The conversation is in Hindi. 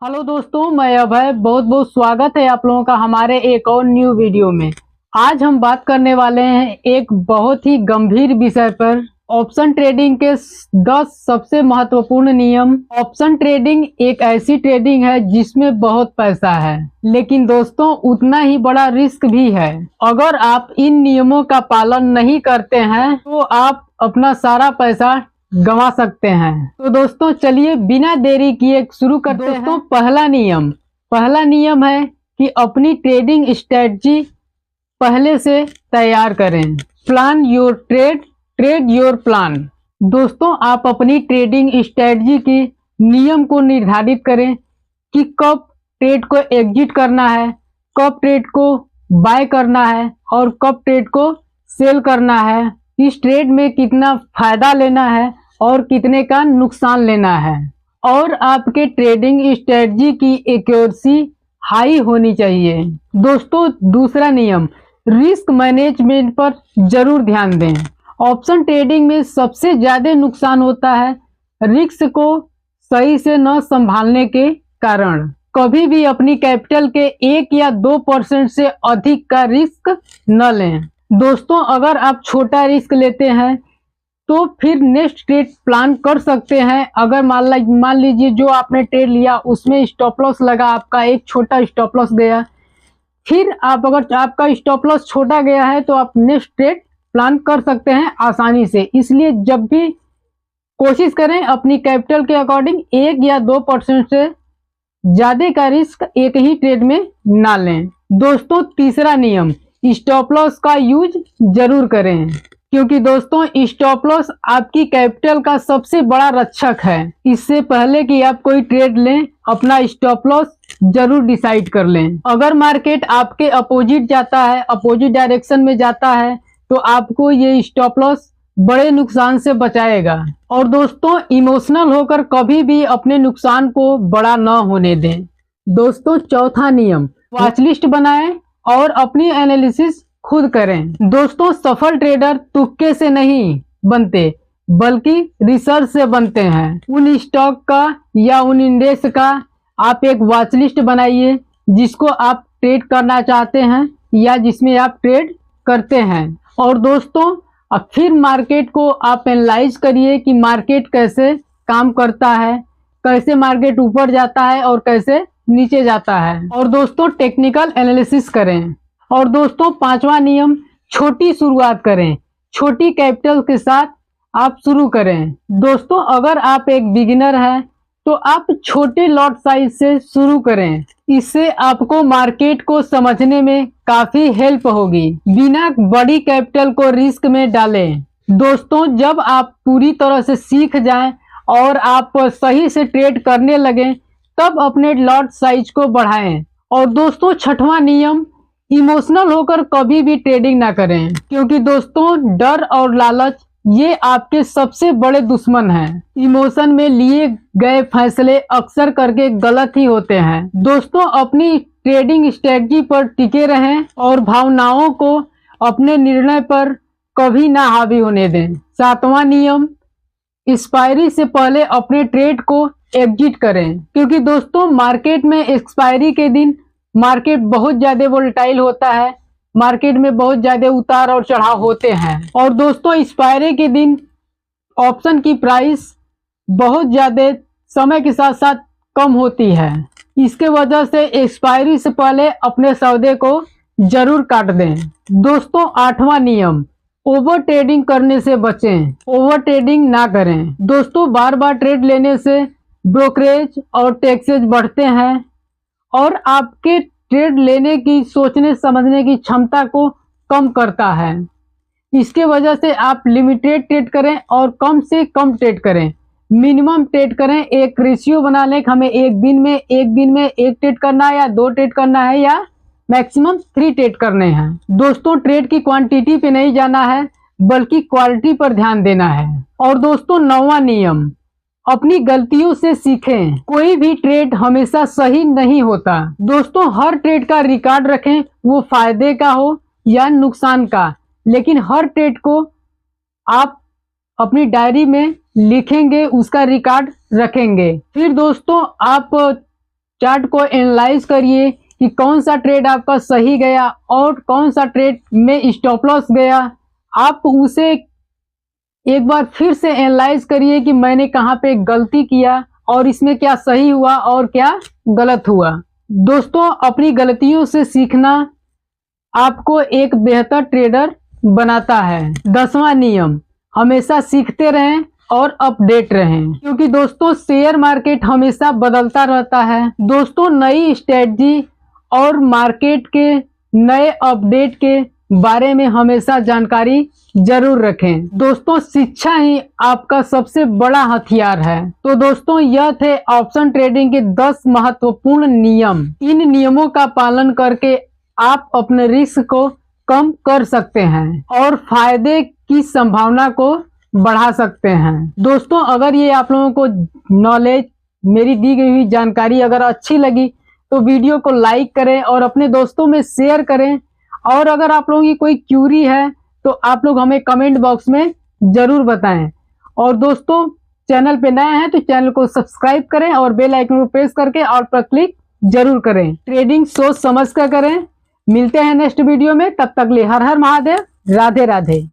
हेलो दोस्तों, मैं अभय। बहुत बहुत स्वागत है आप लोगों का हमारे एक और न्यू वीडियो में। आज हम बात करने वाले हैं एक बहुत ही गंभीर विषय पर, ऑप्शन ट्रेडिंग के 10 सबसे महत्वपूर्ण नियम। ऑप्शन ट्रेडिंग एक ऐसी ट्रेडिंग है जिसमें बहुत पैसा है, लेकिन दोस्तों उतना ही बड़ा रिस्क भी है। अगर आप इन नियमों का पालन नहीं करते हैं तो आप अपना सारा पैसा गंवा सकते हैं। तो दोस्तों चलिए बिना देरी किए शुरू करते हैं। दोस्तों पहला नियम है कि अपनी ट्रेडिंग स्ट्रेटजी पहले से तैयार करें। Plan your trade, trade your plan. दोस्तों आप अपनी ट्रेडिंग स्ट्रेटजी की नियम को निर्धारित करें कि कब ट्रेड को एग्जिट करना है, कब ट्रेड को बाय करना है और कब ट्रेड को सेल करना है। इस ट्रेड में कितना फायदा लेना है और कितने का नुकसान लेना है। और आपके ट्रेडिंग स्ट्रेटजी की एक्यूरेसी हाई होनी चाहिए। दोस्तों दूसरा नियम, रिस्क मैनेजमेंट पर जरूर ध्यान दें। ऑप्शन ट्रेडिंग में सबसे ज्यादा नुकसान होता है रिस्क को सही से न संभालने के कारण। कभी भी अपनी कैपिटल के 1 या 2% से अधिक का रिस्क न लें। दोस्तों अगर आप छोटा रिस्क लेते हैं तो फिर नेक्स्ट ट्रेड प्लान कर सकते हैं। अगर मान लीजिए जो आपने ट्रेड लिया उसमें स्टॉप लॉस लगा, आपका एक छोटा स्टॉप लॉस गया, फिर अगर आपका स्टॉप लॉस छोटा गया है तो आप नेक्स्ट ट्रेड प्लान कर सकते हैं आसानी से। इसलिए जब भी कोशिश करें अपनी कैपिटल के अकॉर्डिंग 1 या 2% से ज्यादा का रिस्क एक ही ट्रेड में ना लें। दोस्तों तीसरा नियम, स्टॉप लॉस का यूज जरूर करें, क्योंकि दोस्तों स्टॉप लॉस आपकी कैपिटल का सबसे बड़ा रक्षक है। इससे पहले कि आप कोई ट्रेड लें अपना स्टॉप लॉस जरूर डिसाइड कर लें। अगर मार्केट आपके अपोजिट जाता है, अपोजिट डायरेक्शन में जाता है, तो आपको ये स्टॉप लॉस बड़े नुकसान से बचाएगा। और दोस्तों इमोशनल होकर कभी भी अपने नुकसान को बड़ा न होने दें। दोस्तों चौथा नियम, वॉच लिस्ट बनाएं और अपनी एनालिसिस खुद करें। दोस्तों सफल ट्रेडर तुक्के से नहीं बनते बल्कि रिसर्च से बनते हैं। उन स्टॉक का या उन इंडेक्स का आप एक वॉच लिस्ट बनाइए जिसको आप ट्रेड करना चाहते हैं या जिसमें आप ट्रेड करते हैं। और दोस्तों अब फिर मार्केट को आप एनालाइज करिए कि मार्केट कैसे काम करता है, कैसे मार्केट ऊपर जाता है और कैसे नीचे जाता है। और दोस्तों टेक्निकल एनालिसिस करें। और दोस्तों पांचवा नियम, छोटी शुरुआत करें। छोटी कैपिटल के साथ आप शुरू करें। दोस्तों अगर आप एक बिगिनर हैं तो आप छोटे लॉट साइज से शुरू करें। इससे आपको मार्केट को समझने में काफी हेल्प होगी। बिना बड़ी कैपिटल को रिस्क में डालें। दोस्तों जब आप पूरी तरह से सीख जाएं और आप सही से ट्रेड करने लगें तब अपने लॉट साइज को बढ़ाएं। और दोस्तों छठवां नियम, इमोशनल होकर कभी भी ट्रेडिंग ना करें, क्योंकि दोस्तों डर और लालच ये आपके सबसे बड़े दुश्मन हैं। इमोशन में लिए गए फैसले अक्सर करके गलत ही होते हैं। दोस्तों अपनी ट्रेडिंग स्ट्रेटजी पर टिके रहें और भावनाओं को अपने निर्णय पर कभी ना हावी होने दें। सातवां नियम, एक्सपायरी से पहले अपने ट्रेड को एग्जिट करें, क्योंकि दोस्तों मार्केट में एक्सपायरी के दिन मार्केट बहुत ज्यादा वोलेटाइल होता है। मार्केट में बहुत ज्यादा उतार और चढ़ाव होते हैं। और दोस्तों एक्सपायरी के दिन ऑप्शन की प्राइस बहुत ज्यादा समय के साथ साथ कम होती है। इसके वजह से एक्सपायरी से पहले अपने सौदे को जरूर काट दें। दोस्तों आठवां नियम, ओवर ट्रेडिंग करने से बचें। ओवर ट्रेडिंग ना करें। दोस्तों बार बार ट्रेड लेने से ब्रोकरेज और टैक्सेज बढ़ते हैं और आपके ट्रेड लेने की सोचने समझने की क्षमता को कम करता है। इसके वजह से आप लिमिटेड ट्रेड करें और कम से कम ट्रेड करें, मिनिमम ट्रेड करें। एक रेशियो बना लें कि हमें एक दिन में एक ट्रेड करना है या 2 ट्रेड करना है या मैक्सिमम 3 ट्रेड करने हैं। दोस्तों ट्रेड की क्वांटिटी पे नहीं जाना है बल्कि क्वालिटी पर ध्यान देना है। और दोस्तों 9वां नियम, अपनी गलतियों से सीखें। कोई भी ट्रेड हमेशा सही नहीं होता। दोस्तों हर ट्रेड का रिकॉर्ड रखें, वो फायदे का हो या नुकसान का, लेकिन हर ट्रेड को आप अपनी डायरी में लिखेंगे, उसका रिकॉर्ड रखेंगे। फिर दोस्तों आप चार्ट को एनालाइज करिए कि कौन सा ट्रेड आपका सही गया और कौन सा ट्रेड में स्टॉप लॉस गया। आप उसे एक बार फिर से एनालाइज करिए कि मैंने कहाँ पे गलती किया और इसमें क्या सही हुआ और क्या गलत हुआ। दोस्तों, अपनी गलतियों से सीखना आपको एक बेहतर ट्रेडर बनाता है। 10वां नियम, हमेशा सीखते रहें और अपडेट रहें, क्योंकि दोस्तों शेयर मार्केट हमेशा बदलता रहता है। दोस्तों, नई स्ट्रेटजी और मार्केट के नए अपडेट के बारे में हमेशा जानकारी जरूर रखें। दोस्तों, शिक्षा ही आपका सबसे बड़ा हथियार है। तो दोस्तों, यह थे ऑप्शन ट्रेडिंग के 10 महत्वपूर्ण नियम। इन नियमों का पालन करके आप अपने रिस्क को कम कर सकते हैं और फायदे की संभावना को बढ़ा सकते हैं। दोस्तों, अगर ये आप लोगों को नॉलेज, मेरी दी गई हुई जानकारी अगर अच्छी लगी तो वीडियो को लाइक करें और अपने दोस्तों में शेयर करें। और अगर आप लोगों की कोई क्यूरी है तो आप लोग हमें कमेंट बॉक्स में जरूर बताएं। और दोस्तों, चैनल पे नए हैं तो चैनल को सब्सक्राइब करें और बेल आइकन को प्रेस करके ऑल पर क्लिक जरूर करें। ट्रेडिंग सोच समझ कर करें। मिलते हैं नेक्स्ट वीडियो में, तब तक लिए हर हर महादेव, राधे राधे।